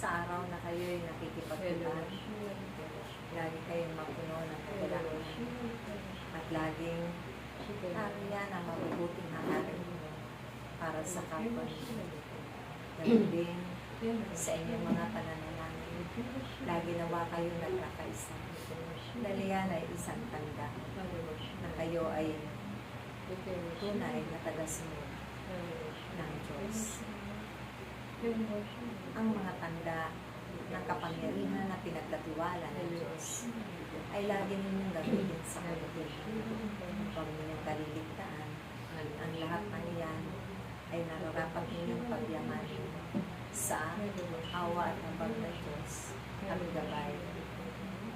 sa araw na kayo'y nakikipagkitan, lagi kayong mapuno ng kagalakan at laging hariyan ang mabubuting hangarin ninyo para sa kapwa ninyo. Ganun din sa inyong mga pananalangin, lagi nawa kayo nagkakaisa. Dahil yan ay isang tanda na kayo ay tunay na tagasunod ng Diyos. Ang mga tanda ng kapangyarihan na pinagkatiwala ng Diyos ay lagi ninyong gamitin sa kalutin. Huwag ninyong kaliligtaan. Ang lahat ng iyan ay nararapat ninyong pagyamanin sa awa at habag ng Diyos at gabay.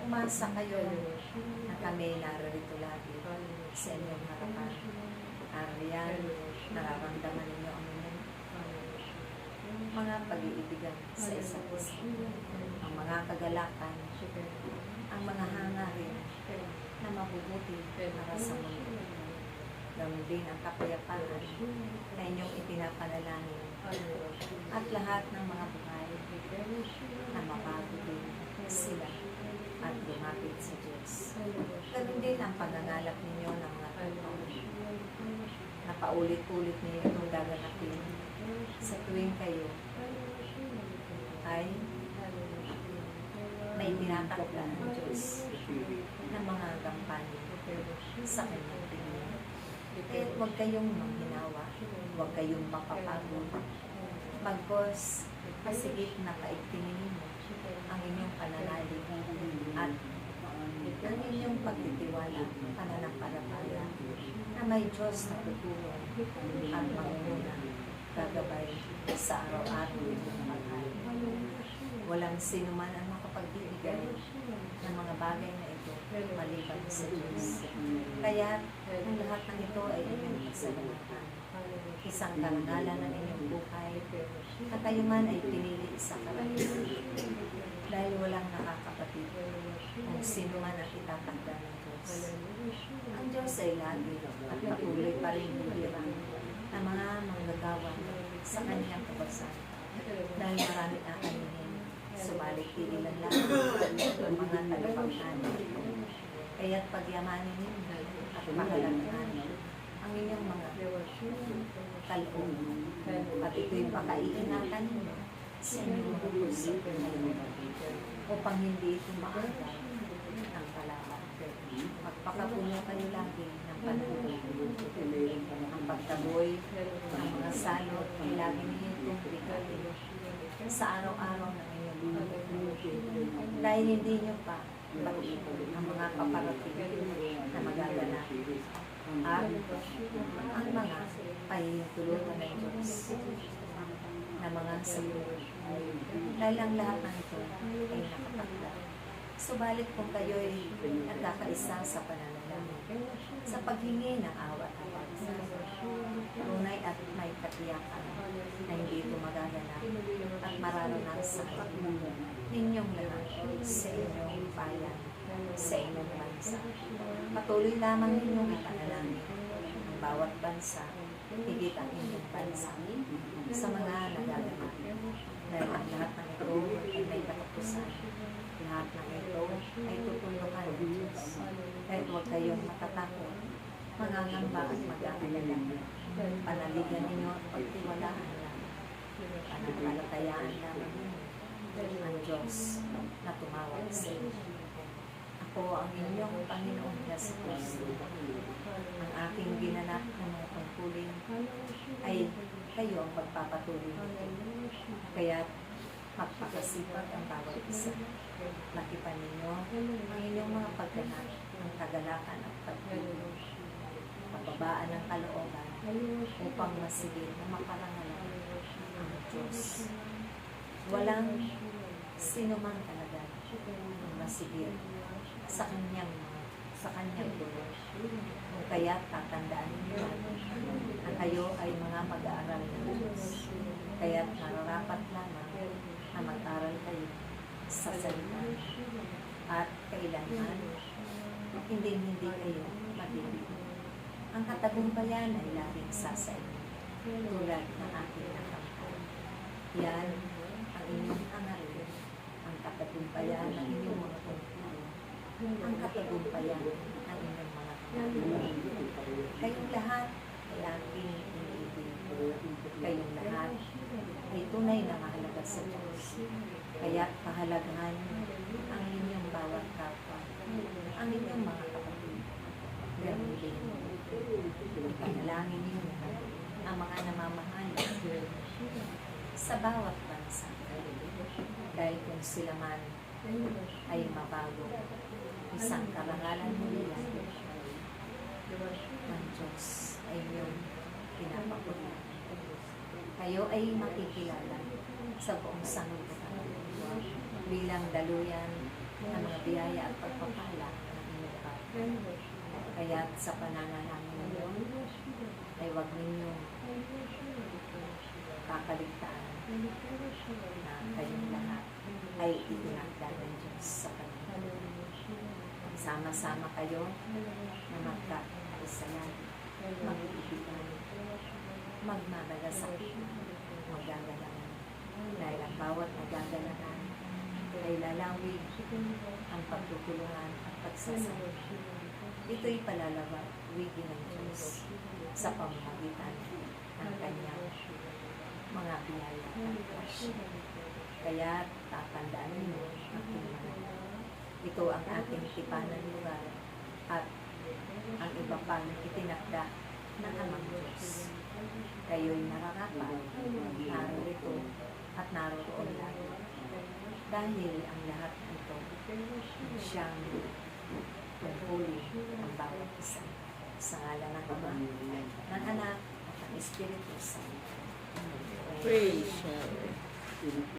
Umasa kayo na kami nararito lagi sa inyong harapan. Ariyan, nararamdaman ninyo ang inyong mga pag-iibigan sa isa't isa, ang mga kagalakan, ang mga hangarin na mabubuti para sa mundo. Ganoon din ang kapayapaan na inyong ipinapanalangin at lahat ng mga buhay na mabago din sila at lumapit sa Diyos. Ganoon din ang pagngangalap ninyo ng mga tao na paulit-ulit ninyo itong gaganapin sa tuwing kayo ay may tinatakda ng Diyos na mga gampanin sa kanyang tingin. Kaya huwag kayong manghinawa, huwag kayong mapapagod. Bagkos, kasigit na kaigtingin ninyo ang inyong pananalig at ang inyong pagtitiwala, pananampalataya na may Diyos na tutulong at manguna, gagabay sa araw-araw ng paghay. Walang sino man ang makapagbibigay ng mga bagay na ito maliban sa Diyos. Kaya ang lahat ng ito ay inyong pagsalamatan. Isang karangalan ng inyong buhay na kayo man ay pinili sa karangalan. Dahil walang nakakapatid kung sino man ang itatakda ng Diyos. Ang Diyos ay lagi at patuloy pa rin bibirang na mga manggagawa sa kanyang kabasan. Dahil marami aanihin, subalit ilan lang ang mga tagapaghahanap. Kaya't pagyamanin ninyo at pahalagaan ang inyong mga kaloob. At ito'y pakaiingatan ninyo sa inyong mga puso upang hindi ito maagal ng kalaban. Magpakapuno kayo lagi ng panalangin. Ang pagtaboy ng mga salot ay lagi ninyo itong bigatin sa araw-araw ng inyong mga dahil hindi nyo pa batiin ang mga paparating na magaganap at ang mga pahihintulutan ng Diyos na mga salunan. Dahil ang lahat ng ito ay nakatakda. Subalit kung kayo'y nagkakaisa sa pananalangin, sa paghingi ng awat at tunay at may katiyakan na hindi ito magaganap at mararanasan ninyong lahat sa inyong bayan, sa inyong bansa. Patuloy lamang ninyong ipanalangin ang bawat bansa, higit ang inyong bansa, sa mga nagaganap. Dahil ang lahat ng ito ay may katapusan. Lahat ng ito ay tutulungan ng Diyos. Kahit huwag kayong matatakot, mangangamba at mag-aalala. Panaligan ninyo at pagtiwalaan lang. Pananampalatayaan lamang ninyo ang Diyos na tumawag sa inyo. Ako ang inyong Panginoon Yesu Cristo. Ang aking ginanap ng mga tungkulin ay kayo ang magpapatuloy nito. Kaya magpakasipag ang bawat isa. Lakipan ninyo ang inyong mga pagganap, ang kagalakan at pagtulong, pababaan ng kalooban upang masigit na makarangalan ang Diyos. Walang sino man talaga ang masigit sa kanyang tulong. Kung kaya tatandaan ninyo na kayo ay mga mag-aaral ng Diyos. Kaya nararapat lamang na mag-aral kayo sa salita at kailanman hindi kayo matitig. Ang katagumpayan ay laging sa inyo tulad ng aking nakamtan. Yan ang inyong hangarin katagumpayan ng inyong mga tungkol, ang katagumpayan ng inyong mga kamay. Kayong lahat ay aking iniibig. Kayong lahat ay tunay na mahalaga sa Diyos. Kaya pahalagahan ang inyong bawat kapwa, ang inyong mga kapatid. Ganun din. Ipanalangin ninyo ang mga namamahal sa bawat bansa. Dahil kung sila man ay mabago, isang karangalan nila ng Diyos ay inyong pinapakula. Kayo ay makikilala sa buong sanlibutan bilang daluyan ng mga biyaya at pagpapala ng inyong Papa. Kaya sa pananalangin ninyo ay huwag ninyong kakaligtaan na kayong lahat ay itinakda ng Diyos sa Kanya. Sama-sama kayo na magkakaisayan, mag-iibigan, magmamalasakit, magagalangan. Dahil ang bawat magagalangan ay lalawig ang pagtutulungan at pagsasama. Ito'y palalawigin ng Diyos sa pamamagitan ng Kanyang mga biyaya at grasya. Kaya tatandaan ninyo ang inyong ito ang ating tipanan lugar at ang iba pang itinakda ng Amang Diyos. Kayo'y nararapat, narito at naroon lagi. Dahil ang lahat nito ay siyang tungkulin ang bawat isa. Sa ngalan ng Ama, ng Anak, at ng Espiritu Santo. Praise God.